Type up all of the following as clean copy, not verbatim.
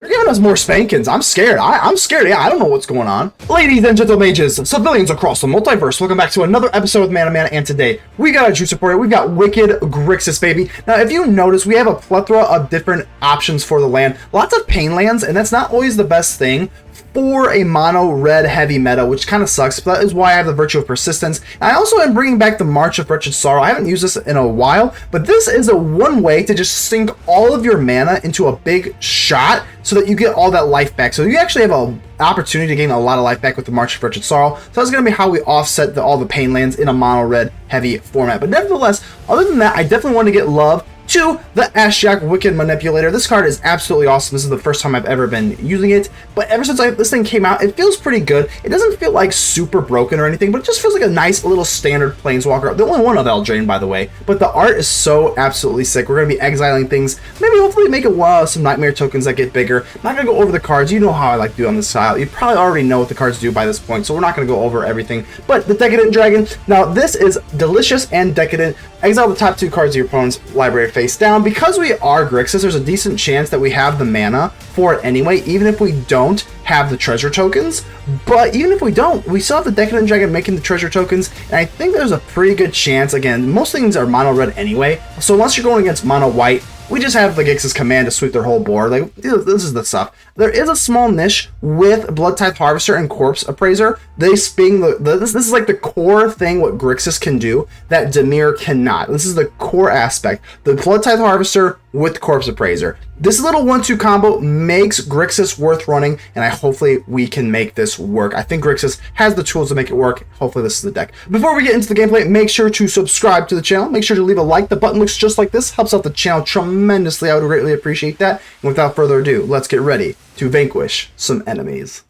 They're giving us more spankings. I'm scared. I'm scared. Yeah, I don't know what's going on. Ladies and gentle mages, civilians across the multiverse, welcome back to another episode of Man, and today we got a juice supporter. We've got Wicked GRIXIS, baby. Now, if you notice, we have a plethora of different options for the land. Lots of pain lands, and that's not always the best thing for a mono red heavy meta, which kind of sucks, but that is why I have the Virtue of Persistence. And I also am bringing back the March of Wretched Sorrow. I haven't used this in a while, but this is a one way to just sink all of your mana into a big shot so that you get all that life back. So you actually have an opportunity to gain a lot of life back with the March of Wretched Sorrow. So that's going to be how we offset all the pain lands in a mono red heavy format. But nevertheless, other than that, I definitely want to get love to the Ashiok Wicked Manipulator. This card is absolutely awesome. This is the first time I've ever been using it, but ever since this thing came out, it feels pretty good. It doesn't feel like super broken or anything, but it just feels like a nice little standard Planeswalker. The only one of Eldraine, by the way, but the art is so absolutely sick. We're going to be exiling things, maybe hopefully make it some Nightmare tokens that get bigger. I'm not going to go over the cards. You know how I like to do on this style. You probably already know what the cards do by this point, so we're not going to go over everything. But the Decadent Dragon, now this is delicious and decadent. Exile the top two cards of your opponent's library face down. Because we are Grixis, there's a decent chance that we have the mana for it anyway, even if we don't have the treasure tokens. But even if we don't, we still have the Decadent Dragon making the treasure tokens, and I think there's a pretty good chance. Again, most things are mono red anyway, so unless you're going against mono white, we just have the GRIXIS command to sweep their whole board. Like, this is the stuff. There is a small niche with Bloodtithe Harvester and Corpse Appraiser. This being this is like the core thing what GRIXIS can do that Dimir cannot. This is the core aspect. The Bloodtithe Harvester with Corpse Appraiser. This little 1-2 combo makes GRIXIS worth running, and hopefully we can make this work. I think GRIXIS has the tools to make it work. Hopefully this is the deck. Before we get into the gameplay, make sure to subscribe to the channel. Make sure to leave a like. The button looks just like this. Helps out the channel tremendously. I would greatly appreciate that. And without further ado, let's get ready to vanquish some enemies.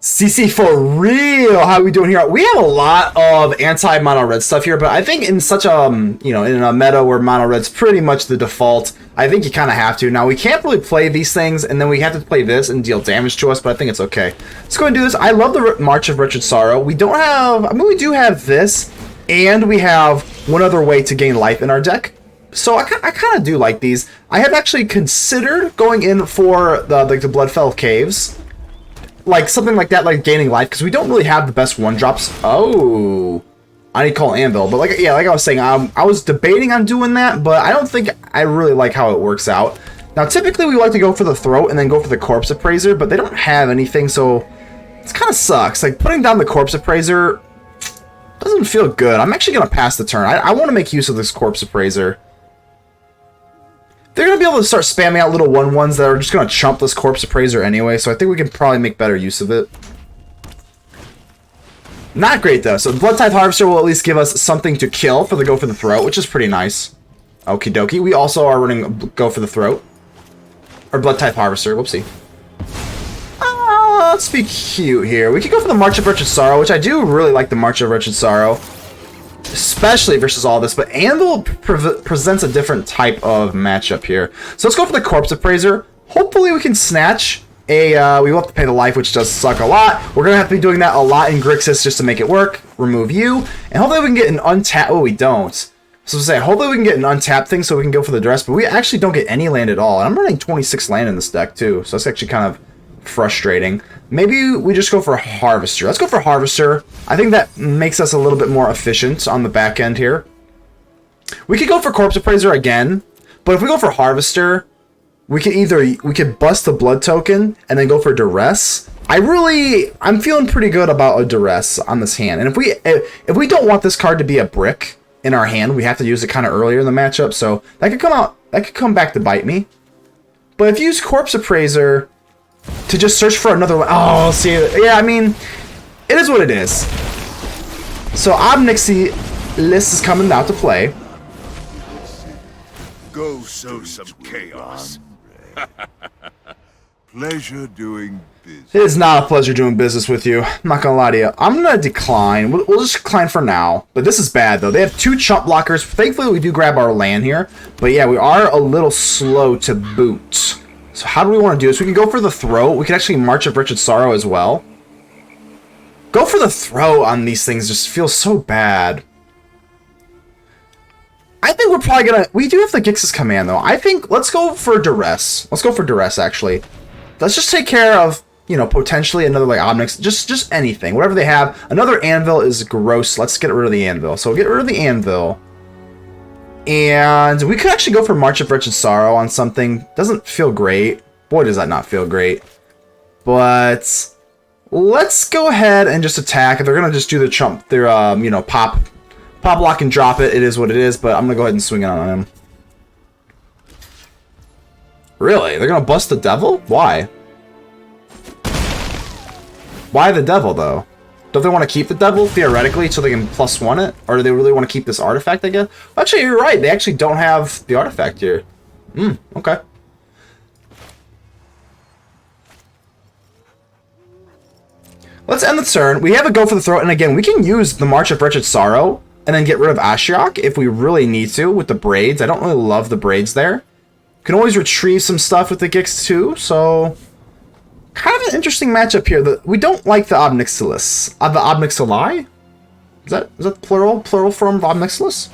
CC for real, how are we doing here? We have a lot of anti-mono red stuff here, but I think in such a, in a meta where mono red's pretty much the default, I think you kind of have to. Now, we can't really play these things, and then we have to play this and deal damage to us, but I think it's okay. Let's go and do this. I love the March of Wretched Sorrow. We don't have, we do have this, and we have one other way to gain life in our deck. So I kind of do like these. I have actually considered going in for the Bloodfell Caves. Like something like that, like gaining life, because we don't really have the best one-drops. Oh, I need to call Anvil, but like I was saying, I was debating on doing that, but I don't think I really like how it works out. Now, typically we like to go for the throat and then go for the Corpse Appraiser, but they don't have anything, so it kind of sucks. Like putting down the Corpse Appraiser doesn't feel good. I'm actually gonna pass the turn. I want to make use of this Corpse Appraiser. They're going to be able to start spamming out little 1/1s that are just going to chump this Corpse Appraiser anyway, so I think we can probably make better use of it. Not great, though. So the Bloodtithe Harvester will at least give us something to kill for the Go for the Throat, which is pretty nice. Okie dokie. We also are running Go for the Throat. Or Bloodtithe Harvester. Whoopsie. Let's be cute here. We could go for the March of Wretched Sorrow, which I do really like the March of Wretched Sorrow. Especially versus all this, but Anvil presents a different type of matchup here. So let's go for the Corpse Appraiser. Hopefully we can snatch a, we will have to pay the life, which does suck a lot. We're going to have to be doing that a lot in GRIXIS just to make it work. Remove you. And hopefully we can get an untapped, oh, we don't. So to say, hopefully we can get an untapped thing so we can go for the Duress, but we actually don't get any land at all. And I'm running 26 land in this deck too, so that's actually kind of frustrating. Maybe we just go for Harvester. Let's go for Harvester. I think that makes us a little bit more efficient on the back end here. We could go for Corpse Appraiser again, but if we go for Harvester, we could bust the blood token and then go for Duress. I'm feeling pretty good about a Duress on this hand. And if we don't want this card to be a brick in our hand, we have to use it kind of earlier in the matchup, so that could come back to bite me. But if you use Corpse Appraiser to just search for another one. Oh, see, yeah, I mean, it is what it is. So Obnixy list is coming out to play. Go sow some chaos. Pleasure doing business. It is not a pleasure doing business with you. I'm not gonna lie to you. I'm gonna decline. We'll just decline for now. But this is bad though. They have 2 chump blockers. Thankfully, we do grab our land here. But yeah, we are a little slow to boot. So how do we want to do this? We can go for the throat. We can actually March of Wretched Sorrow as well. Go for the throat on these things just feels so bad. think we're probably gonna... We do have the GRIXIS command, though. I think... Let's go for Duress. Let's go for Duress, actually. Let's just take care of, you know, potentially another, like, Omnix. Just anything. Whatever they have. Another Anvil is gross. Let's get rid of the Anvil. So we'll get rid of the Anvil. And we could actually go for March of Wretched Sorrow on something. Doesn't feel great. Boy, does that not feel great. But... Let's go ahead and just attack. If they're going to just do the chump, their, you know, pop lock and drop it. It is what it is, but I'm going to go ahead and swing it on him. Really? They're going to bust the devil? Why? Why the devil, though? Don't they want to keep the devil, theoretically, so they can +1 it? Or do they really want to keep this artifact, I guess? Actually, you're right. They actually don't have the artifact here. Okay. Let's end the turn. We have a go for the throat, and again, we can use the March of Wretched Sorrow and then get rid of Ashiok if we really need to with the braids. I don't really love the braids there. You can always retrieve some stuff with the GRIXIS too, so... Kind of an interesting matchup here. We don't like the Obnixilis. The Obnixili? Is that the plural form of Obnixilis? So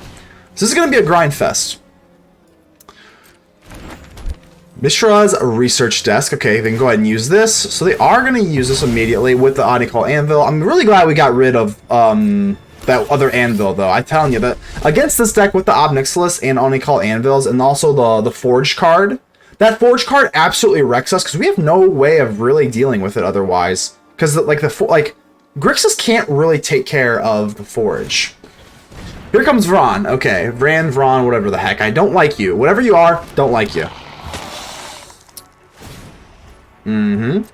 this is going to be a grind fest. Mishra's research desk. Okay, they can go ahead and use this. So they are going to use this immediately with the Onycall Anvil. I'm really glad we got rid of that other Anvil, though. I'm telling you that against this deck with the Obnixilis and Onycall Anvils, and also the Forge card, that Forge card absolutely wrecks us because we have no way of really dealing with it otherwise. Because GRIXIS can't really take care of the Forge. Here comes Vron. Okay, Vron, whatever the heck. I don't like you. Whatever you are, don't like you. I'm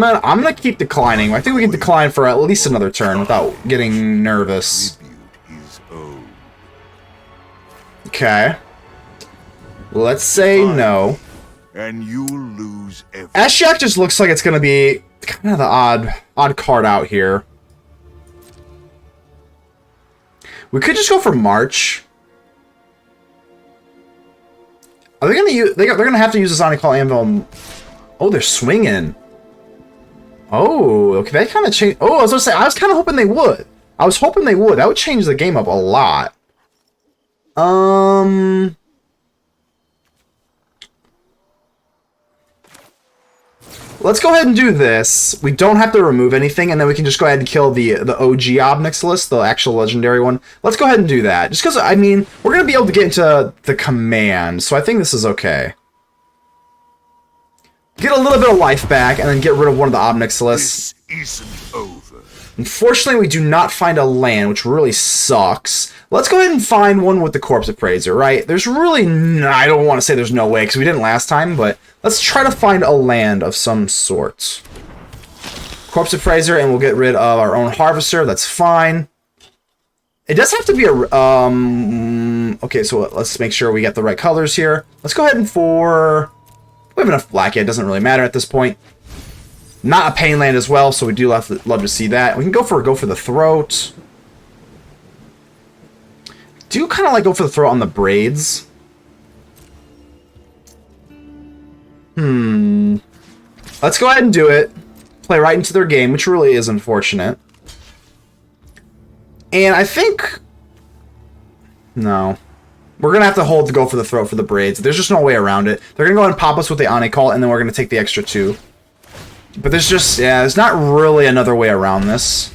gonna keep declining. I think we can decline for at least another turn without getting nervous. Okay. Let's say no. And you lose everything. Ashiok just looks like it's gonna be kind of the odd card out here. We could just go for March. Are they gonna use? They're gonna have to use the Onycall Anvil. Oh, they're swinging. Oh, okay, that kind of changed. Oh, I was gonna say, I was kind of hoping they would. I was hoping they would. That would change the game up a lot. Let's go ahead and do this. We don't have to remove anything, and then we can just go ahead and kill the OG Obnixilis, the actual legendary one. Let's go ahead and do that. Just because, I mean, we're going to be able to get into the command, so I think this is okay. Get a little bit of life back, and then get rid of one of the Obnixilis. This isn't over. Unfortunately, we do not find a land, which really sucks. Let's go ahead and find one with the Corpse Appraiser, right? There's really... I don't want to say there's no way, because we didn't last time, but let's try to find a land of some sort. Corpse Appraiser, and we'll get rid of our own Harvester. That's fine. It does have to be a... okay, so let's make sure we get the right colors here. Let's go ahead and for... We have enough black, yeah, it doesn't really matter at this point. Not a pain land as well, so we do love to see that. We can go for the throat. Do kind of like go for the throat on the braids. Let's go ahead and do it. Play right into their game, which really is unfortunate. And I think... No. We're going to have to hold to go for the throat for the braids. There's just no way around it. They're going to go ahead and pop us with the Onycall, and then we're going to take the extra 2. But there's just... Yeah, there's not really another way around this.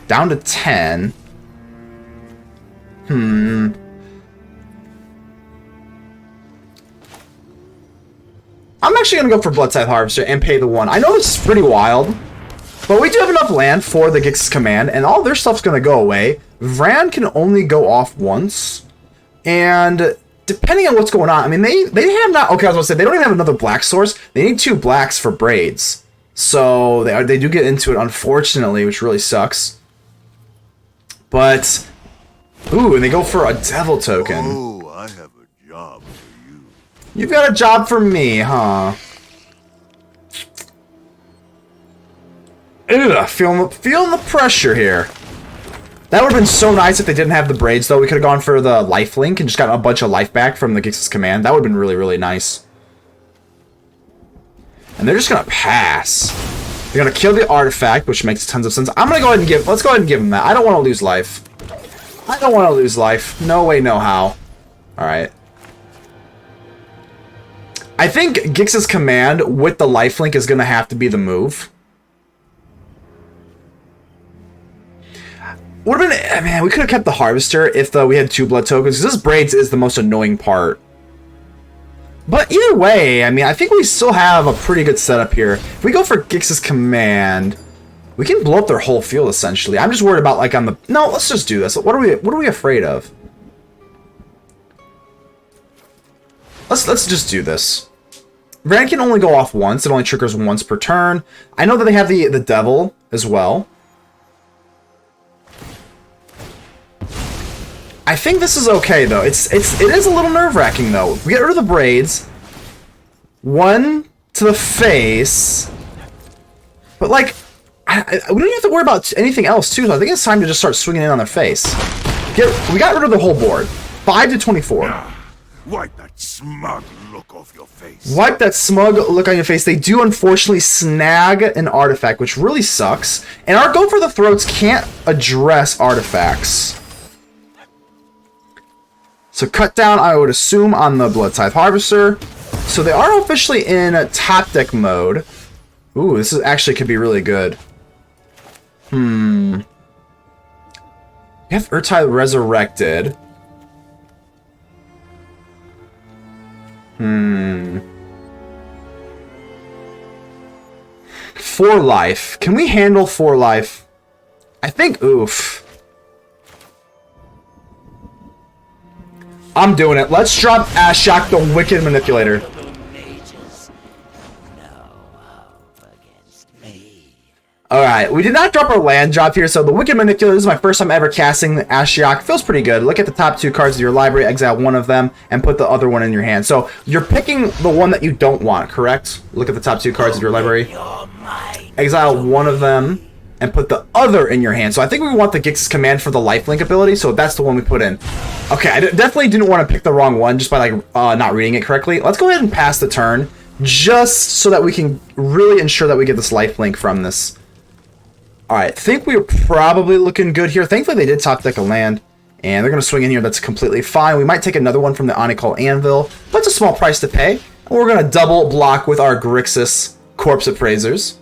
Down to 10. I'm actually going to go for Bloodtithe Harvester and pay the 1. I know this is pretty wild, but we do have enough land for the GRIXIS command, and all their stuff's going to go away. Vran can only go off once, and depending on what's going on, I mean, they have not... Okay, I was going to say, they don't even have another black source. They need 2 blacks for braids. So they do get into it, unfortunately, which really sucks. But... Ooh, and they go for a devil token. Oh, I have a job for you. You've got a job for me, huh? Ugh, feeling the pressure here. That would have been so nice if they didn't have the braids, though. We could have gone for the lifelink and just gotten a bunch of life back from the GRIXIS command. That would have been really, really nice. And they're just going to pass. They're going to kill the artifact, which makes tons of sense. I'm going to go ahead and give... Let's go ahead and give them that. I don't want to lose life. I don't want to lose life. No way, no how. Alright. I think GRIXIS command with the lifelink is going to have to be the move. Would have been... Man, we could have kept the Harvester if we had 2 blood tokens, because this Braids is the most annoying part. But either way, I mean, I think we still have a pretty good setup here. If we go for GRIXIS command, we can blow up their whole field, essentially. I'm just worried about, like, on the... No, let's just do this. What are we afraid of? Let's just do this. Ran can only go off once. It only triggers once per turn. I know that they have the Devil as well. I think this is okay, though. It is a little nerve-wracking, though. We get rid of the Braids. 1 to the face. But, like, we don't have to worry about anything else, too. So I think it's time to just start swinging in on their face. We got rid of the whole board. 5 to 24. Wipe that smug look off your face. Wipe that smug look on your face. They do, unfortunately, snag an artifact, which really sucks. And our Go for the Throats can't address artifacts. So cut down, I would assume, on the Bloodtithe Harvester. So they are officially in top deck mode. Ooh, this actually could be really good. We have Ertai Resurrected. 4 life. Can we handle 4 life? I think, oof. I'm doing it. Let's drop Ashiok, the Wicked Manipulator. Alright, we did not drop our land drop here, so the Wicked Manipulator, this is my first time ever casting the Ashiok. Feels pretty good. Look at the top 2 cards of your library, exile one of them, and put the other one in your hand. So, you're picking the one that you don't want, correct? Look at the top 2 cards of your library. Exile one of them, and put the other in your hand. So I think we want the GRIXIS command for the lifelink ability, so that's the one we put in. Okay, I definitely didn't want to pick the wrong one just by, like, not reading it correctly. Let's go ahead and pass the turn, just so that we can really ensure that we get this lifelink from this. Alright, think we're probably looking good here. Thankfully, they did top deck a land, and they're going to swing in here. That's completely fine. We might take another one from the Onycall Anvil, but it's a small price to pay. And we're going to double block with our GRIXIS Corpse Appraisers.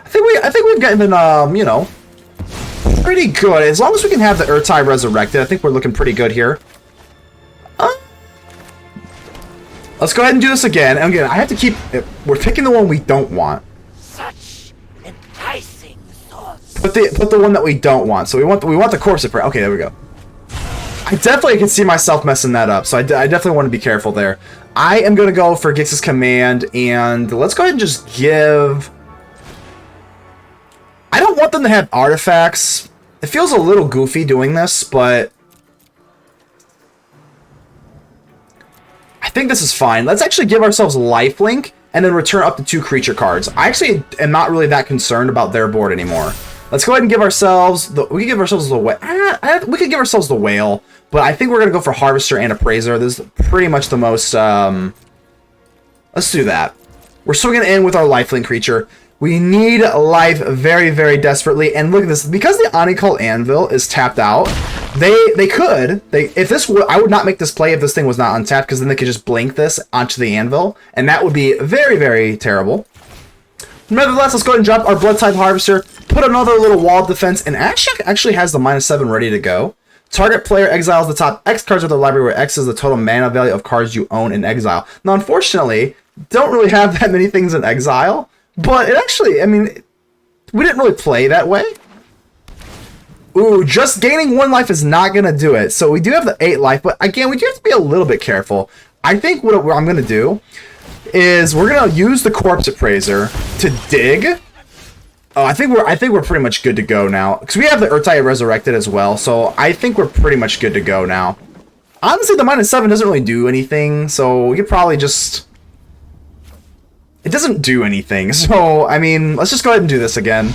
I think we've gotten, you know, pretty good. As long as we can have the Ertai Resurrected, I think we're looking pretty good here. Let's go ahead and do this again. And again, I have to keep... We're picking the one we don't want. Such enticing thoughts. Put the one that we don't want. So we want the Corpse Appraiser. Okay, there we go. I definitely can see myself messing that up, so I definitely want to be careful there. I am going to go for GRIXIS command, and let's go ahead and just give... I don't want them to have artifacts. It feels a little goofy doing this, but I think this is fine. Let's actually give ourselves lifelink and then return up to 2 creature cards. I actually am not really that concerned about their board anymore. Let's go ahead and give ourselves the... We could give ourselves the whale. We could give ourselves the whale, but I think we're going to go for Harvester and Appraiser. This is pretty much the most... Let's do that. We're swinging in with our lifelink creature. We need life very, very desperately. And look at this. Because the Onycall Anvil is tapped out, they could... If this were... I would not make this play if this thing was not untapped, because then they could just blink this onto the Anvil, and that would be very, very terrible. Nevertheless, let's go ahead and drop our Bloodtithe Harvester, put another little wall of defense, and Ashiok actually has the -7 ready to go. Target player exiles the top X cards of their library, where X is the total mana value of cards you own in exile. Now, unfortunately, don't really have that many things in exile, but it actually, I mean, we didn't really play that way. Ooh, just gaining 1 life is not going to do it. So we do have the 8 life, but again, we do have to be a little bit careful. I think what I'm going to do is we're going to use the Corpse Appraiser to dig. Oh, I think we're pretty much good to go now, because we have the Ertai Resurrected as well, so I think we're pretty much good to go now. Honestly, the -7 doesn't really do anything, so we could probably just... It doesn't do anything, so, I mean, let's just go ahead and do this again.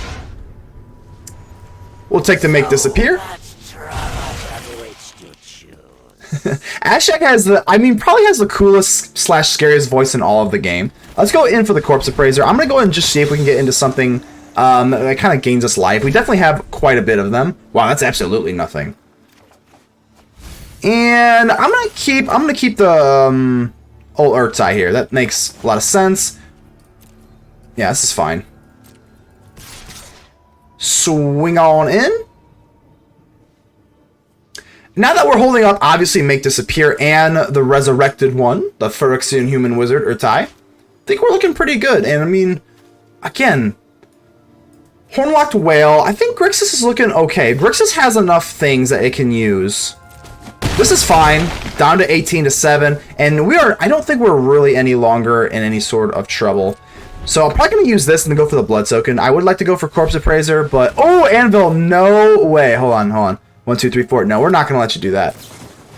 We'll take the Make Disappear. Ashiok has the, I mean, probably has the coolest / scariest voice in all of the game. Let's go in for the Corpse Appraiser. I'm going to go ahead and just see if we can get into something that kind of gains us life. We definitely have quite a bit of them. Wow, that's absolutely nothing. And I'm gonna keep the old Ertai here. That makes a lot of sense. Yeah, this is fine. Swing on in. Now that we're holding up, obviously, Make Disappear and the resurrected one, the Phyrexian Human Wizard, Ertai, I think we're looking pretty good. And I mean, again, Horned Loch-Whale, I think GRIXIS is looking okay. GRIXIS has enough things that it can use. This is fine. Down to 18 to 7. And I don't think we're really any longer in any sort of trouble. So I'm probably going to use this and then go for the Blood Token. I would like to go for Corpse Appraiser, but... Oh, Anvil, no way. Hold on. 1, 2, 3, 4. No, we're not going to let you do that.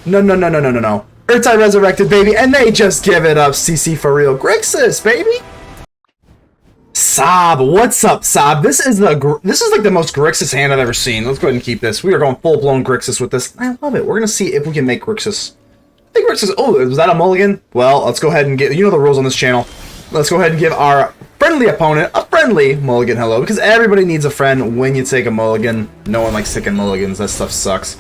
No. Ertai Resurrected, baby. And they just give it up. CC for real. GRIXIS, baby. Sob, what's up, Sob? This is like the most GRIXIS hand I've ever seen. Let's go ahead and keep this. We are going full-blown GRIXIS with this. I love it. We're going to see if we can make GRIXIS. I think GRIXIS... Oh, is that a mulligan? Well, let's go ahead and get... You know the rules on this channel. Let's go ahead and give our friendly opponent a friendly mulligan hello, because everybody needs a friend when you take a mulligan. No one likes taking mulligans. That stuff sucks.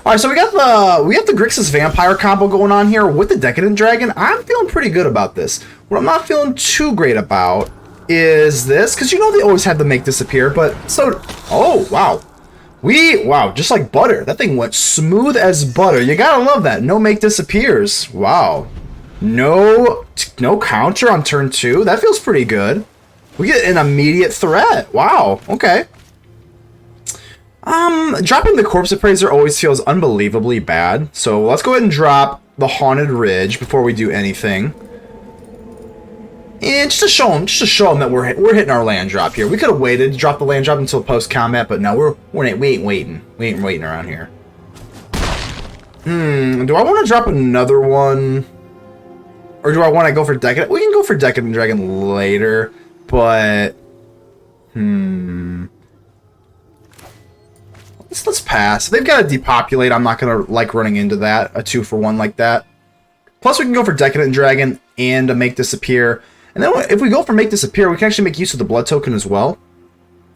Alright, so we got the GRIXIS Vampire combo going on here with the Decadent Dragon. I'm feeling pretty good about this. What I'm not feeling too great about is this, because you know they always have the Make Disappear, but so... Oh, wow. Wow, just like butter. That thing went smooth as butter. You gotta love that. No Make Disappears. Wow. No counter on turn 2. That feels pretty good. We get an immediate threat. Wow. Okay. Dropping the Corpse Appraiser always feels unbelievably bad. So let's go ahead and drop the Haunted Ridge before we do anything. And just to show them that we're hitting our land drop here. We could have waited to drop the land drop until post combat, but no, we ain't waiting. We ain't waiting around here. Do I want to drop another one? Or do I want to go for Decadent? We can go for Decadent Dragon later, but... Let's pass. If they've got to depopulate, I'm not going to like running into that. A 2-for-1 like that. Plus, we can go for Decadent Dragon and a Make Disappear. And then if we go for Make Disappear, we can actually make use of the Blood Token as well.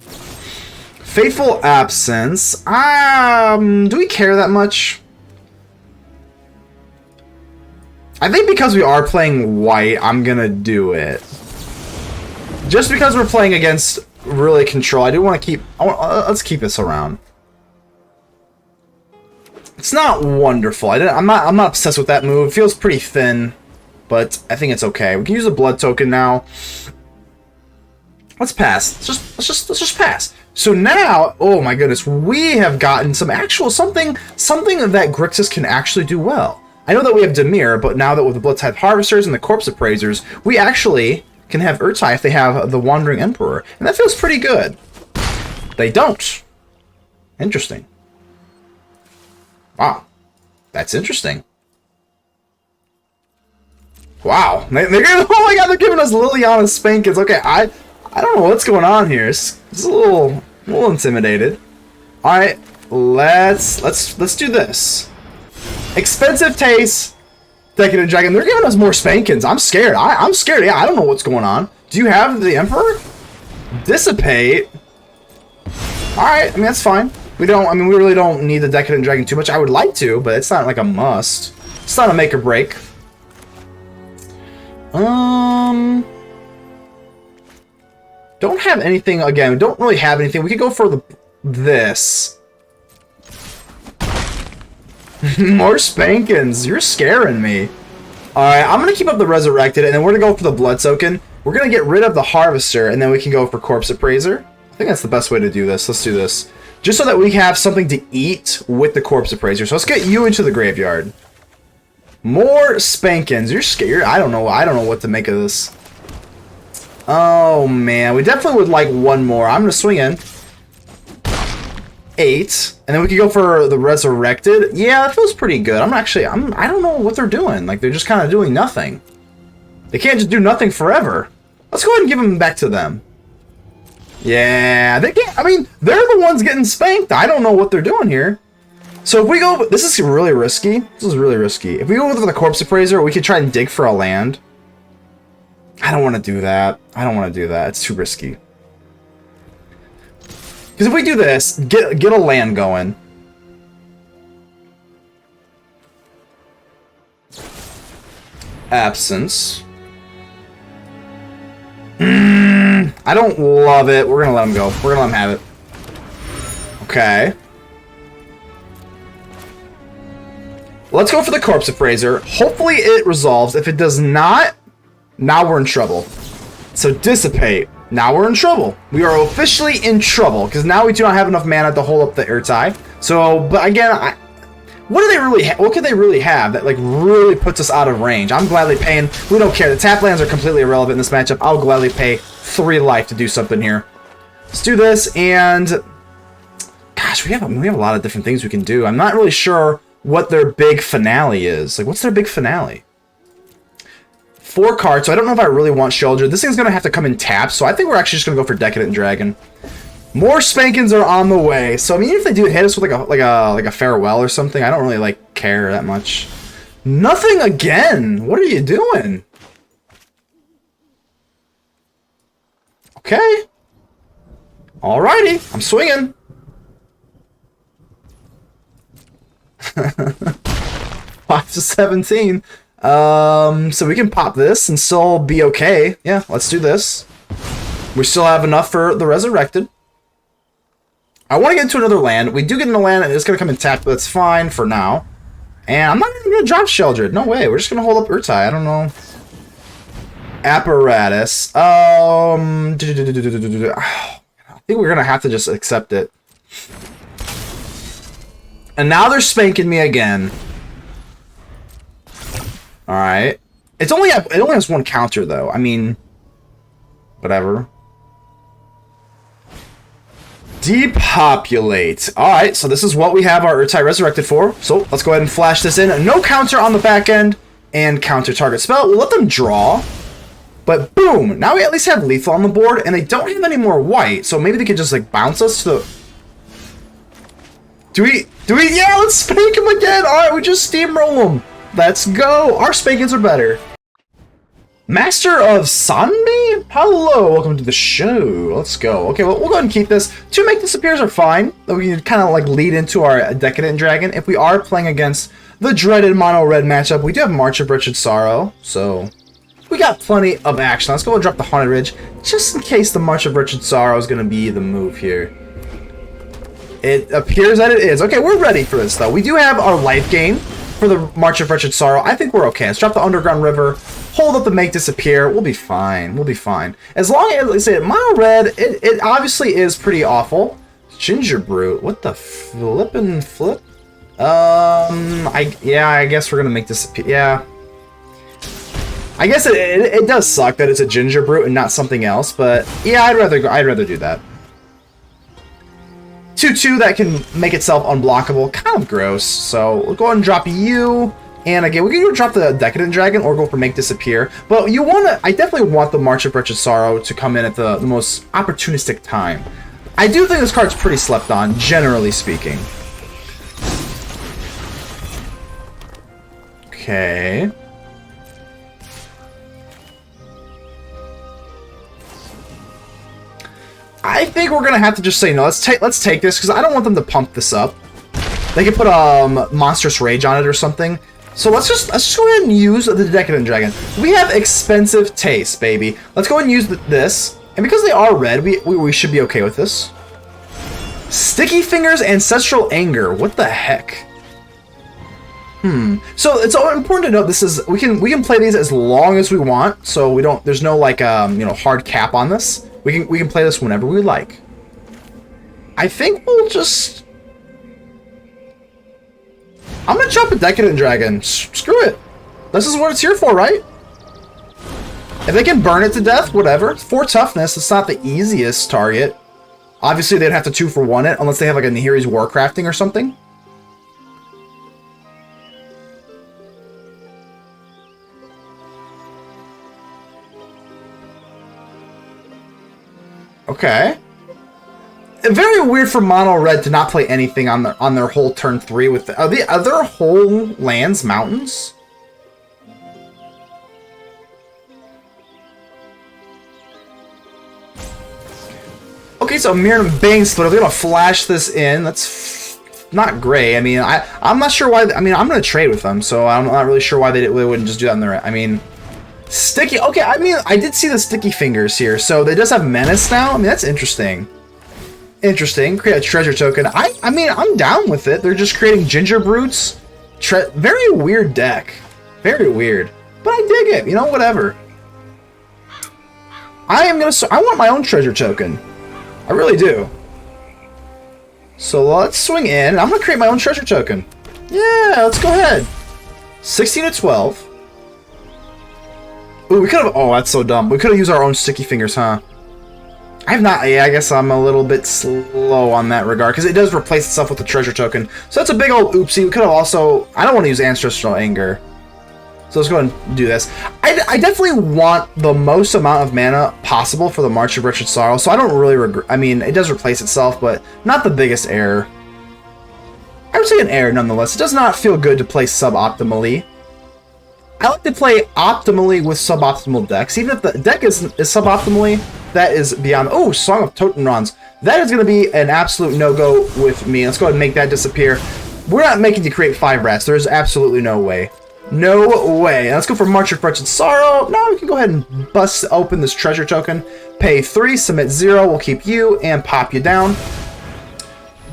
Fateful Absence. Do we care that much? I think because we are playing white, I'm gonna do it. Just because we're playing against really control, I do want to keep... let's keep this around. It's not wonderful. I'm not obsessed with that move. It feels pretty thin, but I think it's okay. We can use a Blood Token now. Let's pass. Let's just pass. So now, oh my goodness, we have gotten some actual something that GRIXIS can actually do well. I know that we have Dimir, but now that with the Bloodtithe Harvesters and the Corpse Appraisers, we actually can have Ertai if they have the Wandering Emperor, and that feels pretty good. They don't. Interesting. Wow, that's interesting. Wow, oh my god, they're giving us Liliana Spankins. Okay, I don't know what's going on here. It's a little intimidated. All right, let's do this. Expensive Taste, Decadent Dragon. They're giving us more Spankins. I'm scared. I'm scared. Yeah, I don't know what's going on. Do you have the Emperor? Dissipate. All right, I mean that's fine. We really don't need the Decadent Dragon too much. I would like to, but it's not like a must. It's not a make or break. Don't have anything again. Don't really have anything. We could go for this. More Spankins. You're scaring me. Alright, I'm gonna keep up the Resurrected, and then we're gonna go for the Blood Token. We're gonna get rid of the Harvester, and then we can go for Corpse Appraiser. I think that's the best way to do this. Let's do this. Just so that we have something to eat with the Corpse Appraiser. So let's get you into the graveyard. More Spankins. You're scared. I don't know what to make of this. Oh man, we definitely would like one more. I'm gonna swing in. 8, and then we could go for the Resurrected. Yeah, that feels pretty good. I don't know what they're doing. Like they're just kind of doing nothing. They can't just do nothing forever. Let's go ahead and give them back to them. Yeah, they can't. I mean, they're the ones getting spanked. I don't know what they're doing here. So if we go, this is really risky. This is really risky. If we go with the Corpse Appraiser, we could try and dig for a land. I don't want to do that. I don't want to do that. It's too risky. Because if we do this, get a land going. Absence. I don't love it. We're gonna let him go. We're gonna let him have it. Okay. Let's go for the Corpse Appraiser. Hopefully it resolves. If it does not, now we're in trouble. So Dissipate. Now we're in trouble. We are officially in trouble because now we do not have enough mana to hold up the Ertai. So, but again, what do they really? What could they really have that like really puts us out of range? I'm gladly paying. We don't care. The tap lands are completely irrelevant in this matchup. I'll gladly pay 3 life to do something here. Let's do this, and gosh, we have a lot of different things we can do. I'm not really sure what their big finale is. Like, what's their big finale? 4 cards, so I don't know if I really want Sheoldred. This thing's gonna have to come in tap, so I think we're actually just gonna go for Decadent Dragon. More spankings are on the way. So I mean, if they do hit us with like a farewell or something, I don't really like care that much. Nothing again. What are you doing? Okay. Alrighty, I'm swinging. 5 to 17. So we can pop this and still be okay. Yeah, let's do this. We still have enough for the Resurrected. I want to get into another land. We do get into land, and it's going to come in tap, but it's fine for now. And I'm not even going to drop Sheoldred. No way. We're just going to hold up Ertai. I don't know. Apparatus. I think we're going to have to just accept it. And now they're spanking me again. Alright. It only has 1 counter, though. I mean, whatever. Depopulate. Alright, so this is what we have our Ertai Resurrected for. So let's go ahead and flash this in. No counter on the back end. And counter target spell. We'll let them draw. But boom! Now we at least have lethal on the board. And they don't have any more white. So maybe they could just like bounce us to the... Do we? Yeah, let's spank him again! Alright, we just steamroll him. Let's go! Our spankings are better. Master of Sanbi? Hello, welcome to the show. Let's go. Okay, well, we'll go ahead and keep this. 2 Make Disappears are fine. We can kind of like lead into our Decadent Dragon. If we are playing against the dreaded mono-red matchup, we do have March of Wretched Sorrow, so we got plenty of action. Let's go and drop the Haunted Ridge, just in case the March of Wretched Sorrow is going to be the move here. It appears that it is. Okay, we're ready for this, though. We do have our life gain for the March of Wretched Sorrow. I think we're okay. Let's drop the Underground River, hold up the Make Disappear. We'll be fine. We'll be fine. As long as, like I said, mono red, it obviously is pretty awful. Ginger Brute. What the flippin' flip? I guess we're gonna Make Disappear. Yeah. I guess it does suck that it's a Ginger Brute and not something else, but yeah, I'd rather do that. 2/2 that can make itself unblockable. Kind of gross. So we'll go ahead and drop you. And again, we can go drop the Decadent Dragon or go for Make Disappear. But you want to... I definitely want the March of Wretched Sorrow to come in at the most opportunistic time. I do think this card's pretty slept on, generally speaking. Okay. I think we're gonna have to just say no. Let's take this because I don't want them to pump this up. They could put Monstrous Rage on it or something. So let's just go ahead and use the Decadent Dragon. We have expensive taste, baby. Let's go ahead and use this. And because they are red, we should be okay with this. Sticky Fingers, Ancestral Anger. What the heck? So it's important to note this is we can play these as long as we want. So we don't. There's no like hard cap on this. We can play this whenever we like. I think we'll just... I'm gonna drop a Decadent Dragon. Screw it. This is what it's here for, right? If they can burn it to death, whatever. 4 toughness, it's not the easiest target. Obviously, they'd have to 2-for-1 it, unless they have like a Nahiri's Warcrafting or something. Okay. Very weird for mono red to not play anything on their whole turn 3 with the, are their whole lands mountains? Okay, so Mirren Bane Splitter. They're gonna flash this in. That's not great. I mean, I'm not sure why. I mean, I'm gonna trade with them, so I'm not really sure why they wouldn't just do that on their. I mean, sticky. Okay, I mean, I did see the sticky fingers here, so they just have menace now. I mean, that's interesting. Interesting. Create a treasure token. I mean, I'm down with it. They're just creating ginger brutes. Very weird deck. Very weird. But I dig it. You know, whatever. I want my own treasure token. I really do. So let's swing in. I'm gonna create my own treasure token. Yeah, let's go ahead. 16 to 12. Ooh, we could have. Oh, that's so dumb. We could have used our own sticky fingers, huh? I have not. Yeah, I guess I'm a little bit slow on that regard because it does replace itself with the treasure token. So that's a big old oopsie. We could have also. I don't want to use Ancestral Anger. So let's go ahead and do this. I definitely want the most amount of mana possible for the March of Wretched Sorrow, so I don't really regret. I mean, it does replace itself, but not the biggest error. I would say an error nonetheless. It does not feel good to play suboptimally. I like to play optimally with suboptimal decks. Even if the deck is suboptimally, that is beyond. Oh, Song of Totenrons. That is going to be an absolute no-go with me. Let's go ahead and make that disappear. We're not making you create 5 rats. There's absolutely no way. No way. Now let's go for March of Wretched Sorrow. Now we can go ahead and bust open this treasure token. Pay 3, submit 0. We'll keep you and pop you down.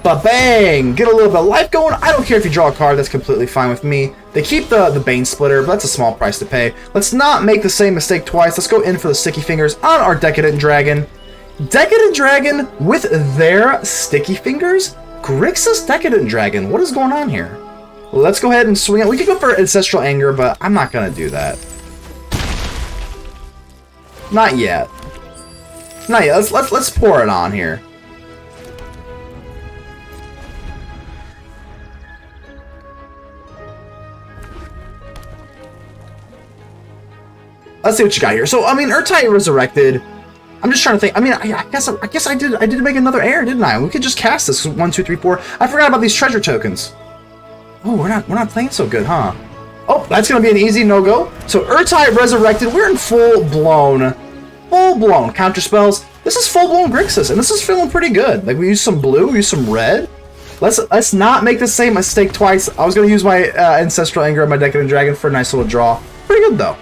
Ba-bang! Get a little bit of life going. I don't care if you draw a card. That's completely fine with me. They keep the Bane Splitter, but that's a small price to pay. Let's not make the same mistake twice. Let's go in for the Sticky Fingers on our Decadent Dragon. Decadent Dragon with their Sticky Fingers? GRIXIS Decadent Dragon. What is going on here? Let's go ahead and swing it. We could go for Ancestral Anger, but I'm not going to do that. Not yet. Not yet. Let's pour it on here. Let's see what you got here. So, I mean, Ertai Resurrected. I'm just trying to think. I mean, I guess I did make another error, didn't I? We could just cast this 1, 2, 3, 4. I forgot about these treasure tokens. Oh, we're not playing so good, huh? Oh, that's gonna be an easy no-go. So Ertai Resurrected, we're in full-blown counter spells. This is full-blown Grixis, and this is feeling pretty good. Like, we use some blue, we use some red. Let's not make the same mistake twice. I was gonna use my Ancestral Anger on my Decadent Dragon for a nice little draw. Pretty good though.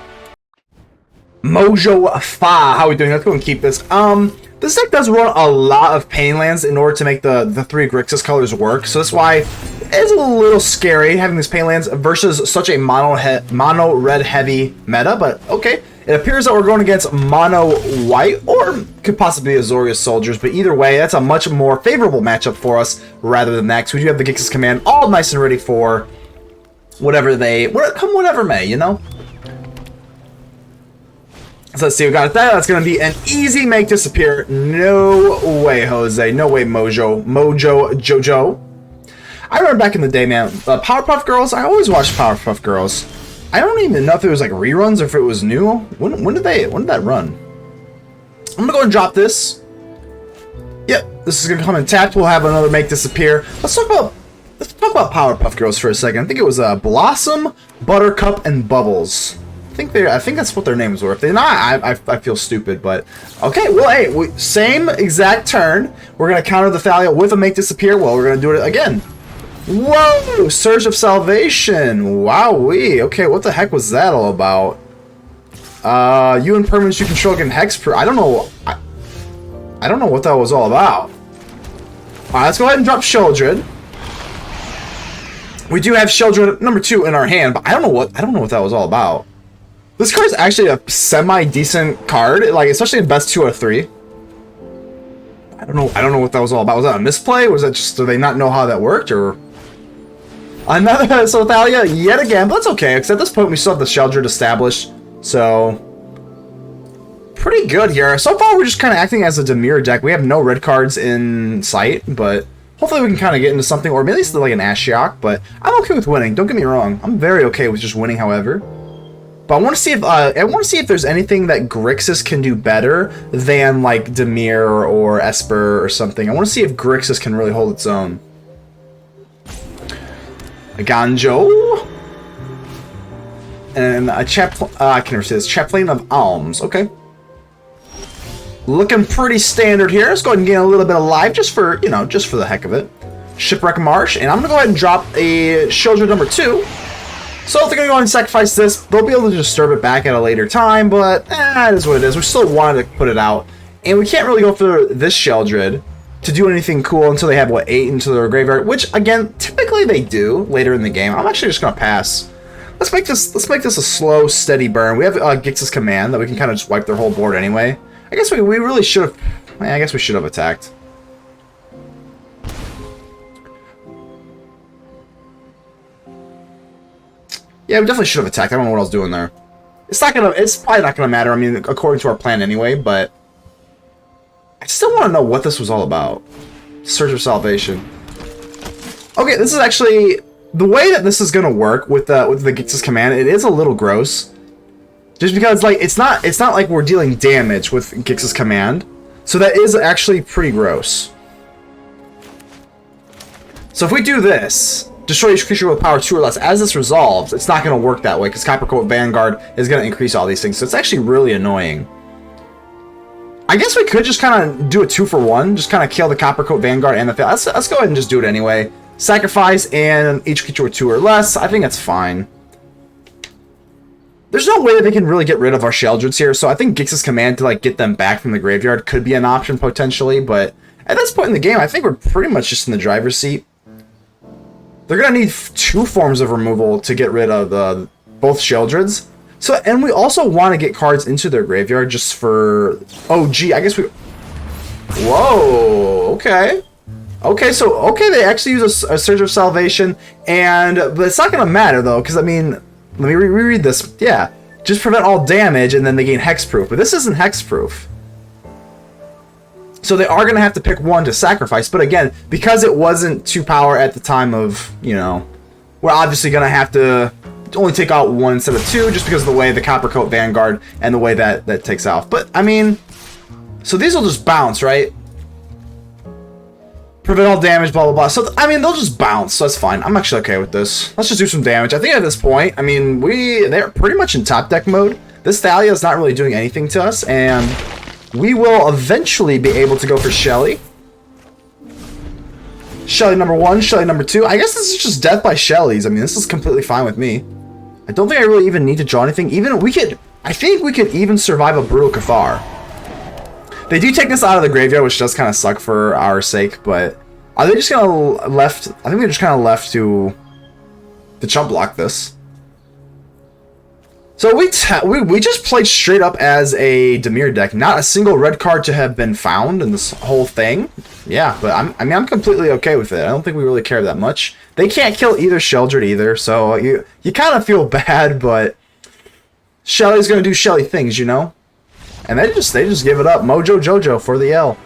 Mojo Fa, how are we doing? Let's go and keep this. This deck does run a lot of pain lands in order to make the 3 Grixis colors work, so that's why it's a little scary having these pain lands versus such a mono red heavy meta, but okay. It appears that we're going against mono white, or could possibly be Azorius Soldiers, but either way, that's a much more favorable matchup for us rather than that, because we do have the Grixis command all nice and ready for whatever whatever may, you know? So let's see, we got that. That's going to be an easy make disappear. No way, Jose. No way, Mojo, Jojo. I remember back in the day, man, Powerpuff Girls. I always watched Powerpuff Girls. I don't even know if it was like reruns or if it was new. When did that run? I'm going to go and drop this. Yep, this is going to come in tapped. We'll have another make disappear. Let's talk about Powerpuff Girls for a second. I think it was Blossom, Buttercup, and Bubbles. I think that's what their names were. If they're not, I feel stupid, but okay. Well, hey, same exact turn. We're gonna counter the Thalia with a make disappear. Well, we're gonna do it again. Whoa! Surge of Salvation. Wowee. Okay, what the heck was that all about? You and permanents you control can hex. I don't know. I don't know what that was all about. All right, let's go ahead and drop Sheoldred. We do have Sheoldred number 2 in our hand, but I don't know what that was all about. This card is actually a semi-decent card, like especially in best 2 out of 3. I don't know what that was all about. Was that a misplay? Was that just, do they not know how that worked, or another so Thalia yet again? But that's okay, because at this point we still have the Sheoldred established, so pretty good here. So far we're just kind of acting as a Dimir deck. We have no red cards in sight, but hopefully we can kind of get into something, or maybe it's like an Ashiok. But I'm okay with winning. Don't get me wrong. I'm very okay with just winning, however. But I want to see if there's anything that Grixis can do better than like Dimir or Esper or something. I want to see if Grixis can really hold its own. A Ganjo and a I can never say this. Chaplain of Alms. Okay, looking pretty standard here. Let's go ahead and gain a little bit of life just for the heck of it. Shipwreck Marsh, and I'm going to go ahead and drop a Sheoldred number 2. So if they're going to go ahead and sacrifice this, they'll be able to disturb it back at a later time, but it is what it is. We still wanted to put it out, and we can't really go for this Sheoldred to do anything cool until they have, what, 8 into their graveyard, which, again, typically they do later in the game. I'm actually just going to pass. Let's make this a slow, steady burn. We have GRIXIS command that we can kind of just wipe their whole board anyway. I guess we really should have... I guess we should have attacked. Yeah, we definitely should have attacked. I don't know what I was doing there. It's probably not gonna matter. I mean, according to our plan anyway. But I still want to know what this was all about. Search of Salvation. Okay, this is actually the way that this is gonna work with the GRIXIS command. It is a little gross, just because like it's not like we're dealing damage with GRIXIS command. So that is actually pretty gross. So if we do this. Destroy each creature with power 2 or less. As this resolves, it's not going to work that way because Coppercoat Vanguard is going to increase all these things. So it's actually really annoying. I guess we could just kind of do a 2-for-1. Just kind of kill the Coppercoat Vanguard and the... Let's go ahead and just do it anyway. Sacrifice and each creature with 2 or less. I think that's fine. There's no way that they can really get rid of our Sheoldreds here. So I think GRIXIS command to like get them back from the graveyard could be an option potentially. But at this point in the game, I think we're pretty much just in the driver's seat. They're going to need 2 forms of removal to get rid of both Sheoldreds. So, and we also want to get cards into their graveyard just for... Oh, gee, I guess we... Whoa, okay. Okay, so, okay, they actually use a Surge of Salvation, but it's not going to matter, though, because, I mean, let me reread this. Yeah, just prevent all damage, and then they gain Hexproof. But this isn't Hexproof. So they are going to have to pick one to sacrifice. But again, because it wasn't 2 power at the time of, you know, we're obviously going to have to only take out 1 instead of 2 just because of the way the Coppercoat Vanguard and the way that takes off. But, I mean, so these will just bounce, right? Prevent all damage, blah, blah, blah. So, I mean, they'll just bounce. So that's fine. I'm actually okay with this. Let's just do some damage. I think at this point, I mean, they're pretty much in top deck mode. This Thalia is not really doing anything to us, and... we will eventually be able to go for Shelly. Shelly number 1, Shelly number 2. I guess this is just death by Shellys. I mean, this is completely fine with me. I don't think I really even need to draw anything. I think we could even survive a Brutal Cathar. They do take this out of the graveyard, which does kind of suck for our sake, but are they just going to left? I think they're just kind of left to chump block this. So we just played straight up as a Dimir deck. Not a single red card to have been found in this whole thing. Yeah, but I'm completely okay with it. I don't think we really care that much. They can't kill either Sheoldred either, so you kind of feel bad, but Shelly's gonna do Shelly things, you know. And they just give it up. Mojo Jojo for the L.